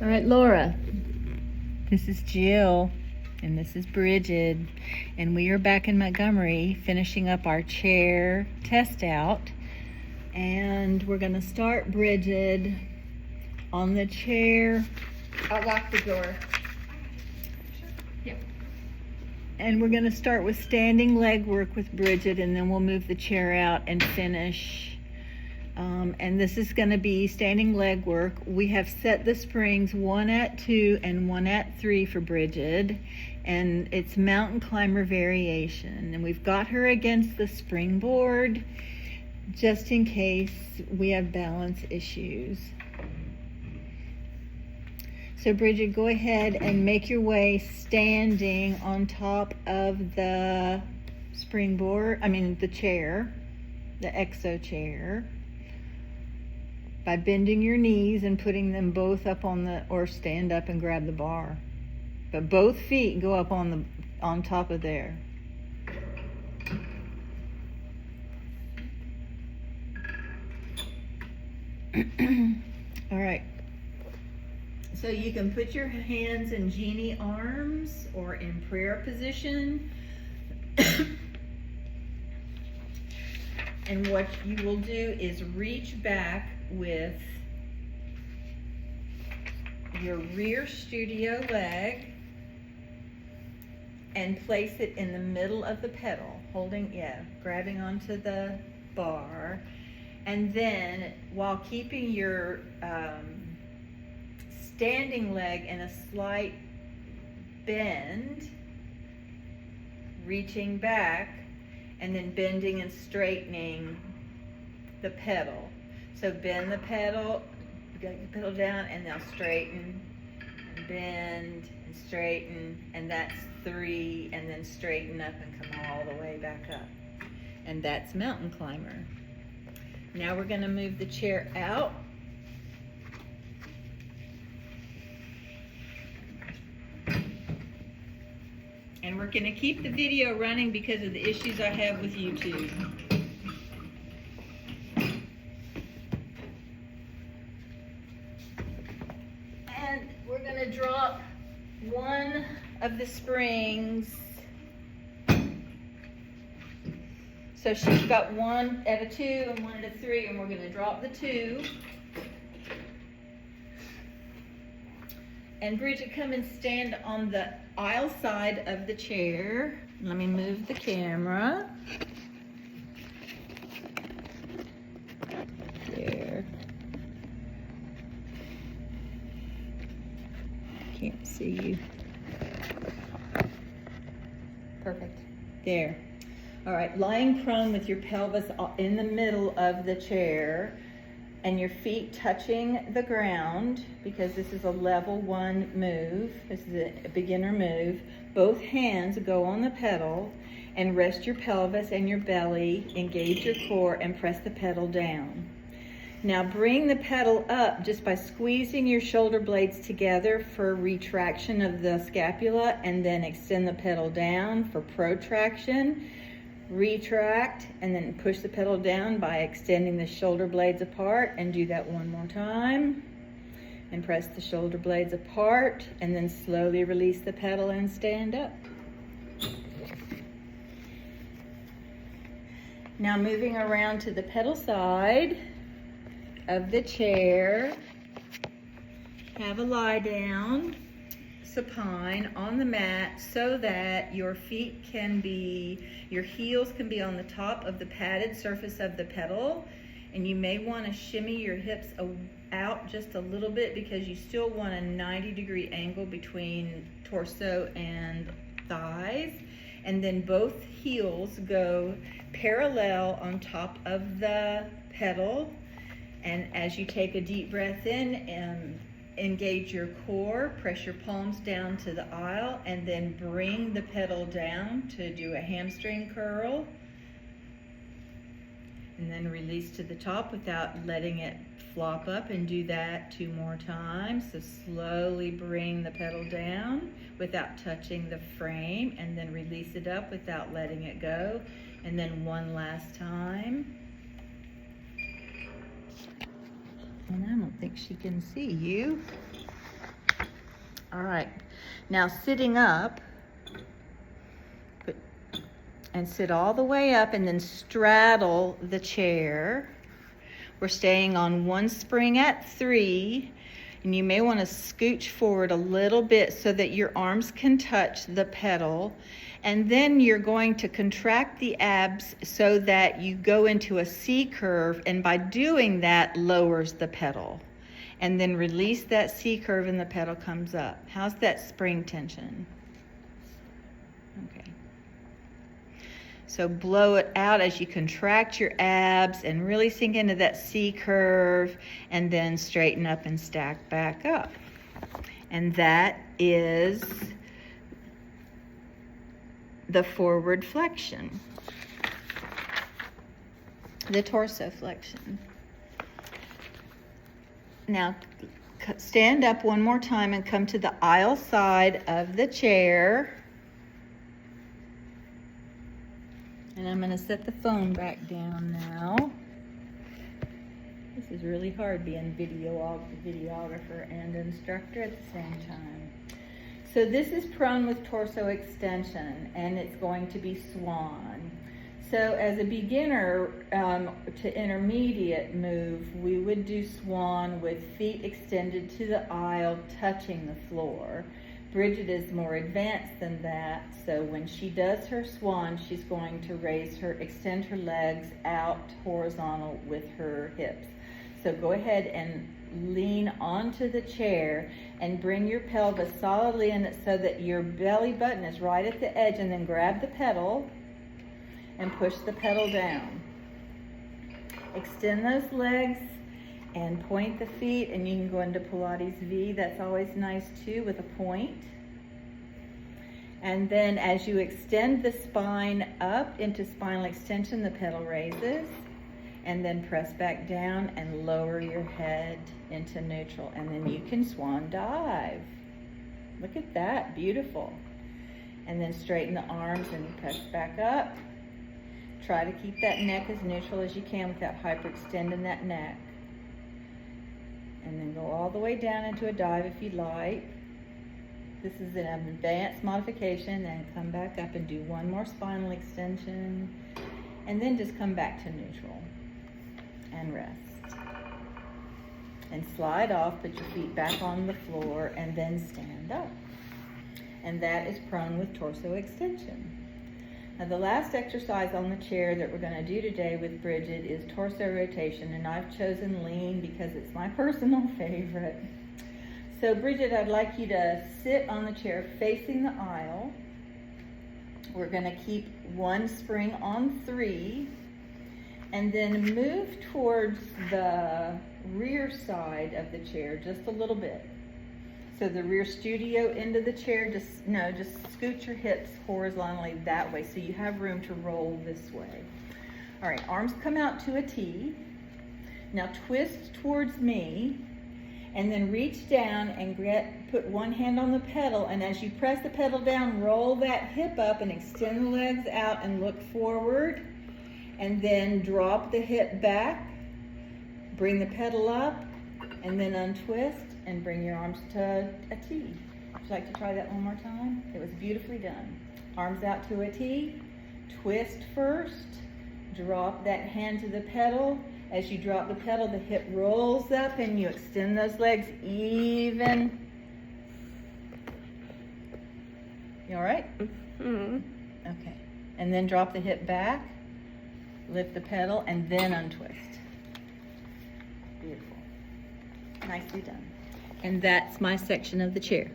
All right, Laura. This is Jill, and this is Brigid, and we are back in Montgomery finishing up our chair test out. And we're going to start Brigid on the chair. I'll lock the door. And we're going to start with standing leg work with Brigid, and then we'll move the chair out and finish. And this is going to be standing leg work. We have set the springs 1 at 2 and 1 at 3 for Brigid, and it's mountain climber variation. And we've got her against the springboard just in case we have balance issues. So Brigid, go ahead and make your way standing on top of the springboard, the chair, the exo chair, by bending your knees and putting them both up or stand up and grab the bar. But both feet go up on top of there. All right. So you can put your hands in genie arms or in prayer position. And what you will do is reach back with your rear studio leg and place it in the middle of the pedal, grabbing onto the bar. And then while keeping your standing leg in a slight bend, reaching back, and then bending and straightening the pedal. So bend the pedal, get the pedal down, and now straighten, and bend, and straighten, and that's 3, and then straighten up and come all the way back up. And that's mountain climber. Now we're gonna move the chair out. And we're gonna keep the video running because of the issues I have with YouTube. And we're gonna drop one of the springs. So she's got 1 at a 2 and 1 at a 3, and we're gonna drop the 2. And Brigid, come and stand on the aisle side of the chair. Let me move the camera. There. Can't see you. Perfect. There. All right, lying prone with your pelvis in the middle of the chair and your feet touching the ground, because this is a level 1 move. This is a beginner move. Both hands go on the pedal and rest your pelvis and your belly, engage your core, and press the pedal down. Now bring the pedal up just by squeezing your shoulder blades together for retraction of the scapula, and then extend the pedal down for protraction. Retract, and then push the pedal down by extending the shoulder blades apart, and do that one more time. And press the shoulder blades apart, and then slowly release the pedal and stand up. Now moving around to the pedal side of the chair, have a lie down supine on the mat so that your heels can be on the top of the padded surface of the pedal, and you may want to shimmy your hips out just a little bit because you still want a 90-degree angle between torso and thighs. And then both heels go parallel on top of the pedal, and as you take a deep breath in, engage your core, press your palms down to the aisle, and then bring the pedal down to do a hamstring curl. And then release to the top without letting it flop up, and do that 2 more times. So slowly bring the pedal down without touching the frame, and then release it up without letting it go. And then 1 last time. And I don't think she can see you. All right, now sitting up, and sit all the way up and then straddle the chair. We're staying on one spring at 3, and you may want to scooch forward a little bit so that your arms can touch the pedal. And then you're going to contract the abs so that you go into a C curve, and by doing that, lowers the pedal. And then release that C curve and the pedal comes up. How's that spring tension? Okay. So blow it out as you contract your abs and really sink into that C curve, and then straighten up and stack back up. And that is the forward flexion, the torso flexion. Now stand up one more time and come to the aisle side of the chair. And I'm going to set the phone back down now. This is really hard being videographer and instructor at the same time. So this is prone with torso extension, and it's going to be swan. So as a beginner to intermediate move, we would do swan with feet extended to the aisle, touching the floor. Brigid is more advanced than that, so when she does her swan, she's going to extend her legs out horizontal with her hips. So go ahead and lean onto the chair and bring your pelvis solidly in it so that your belly button is right at the edge, and then grab the pedal and push the pedal down. Extend those legs and point the feet, and you can go into Pilates V. That's always nice too, with a point. And then as you extend the spine up into spinal extension, the pedal raises, and then press back down and lower your head into neutral, and then you can swan dive. Look at that, beautiful. And then straighten the arms and press back up. Try to keep that neck as neutral as you can without hyperextending that neck. And then go all the way down into a dive if you'd like. This is an advanced modification, and come back up and do one more spinal extension, and then just come back to neutral and rest. And slide off, put your feet back on the floor, and then stand up. And that is prone with torso extension. Now the last exercise on the chair that we're going to do today with Brigid is torso rotation, and I've chosen lean because it's my personal favorite. So Brigid, I'd like you to sit on the chair facing the aisle. We're going to keep one spring on 3, and then move towards the rear side of the chair just a little bit. So the rear studio end of the chair, just scoot your hips horizontally that way so you have room to roll this way. All right, arms come out to a T. Now twist towards me, and then reach down and put one hand on the pedal, and as you press the pedal down, roll that hip up and extend the legs out and look forward, and then drop the hip back, bring the pedal up, and then untwist and bring your arms to a T. Would you like to try that one more time? It was beautifully done. Arms out to a T, twist first, drop that hand to the pedal. As you drop the pedal, the hip rolls up and you extend those legs even. You all right? Mm-hmm. Okay. And then drop the hip back, lift the pedal, and then untwist. Beautiful. Nicely done. And that's my section of the chair.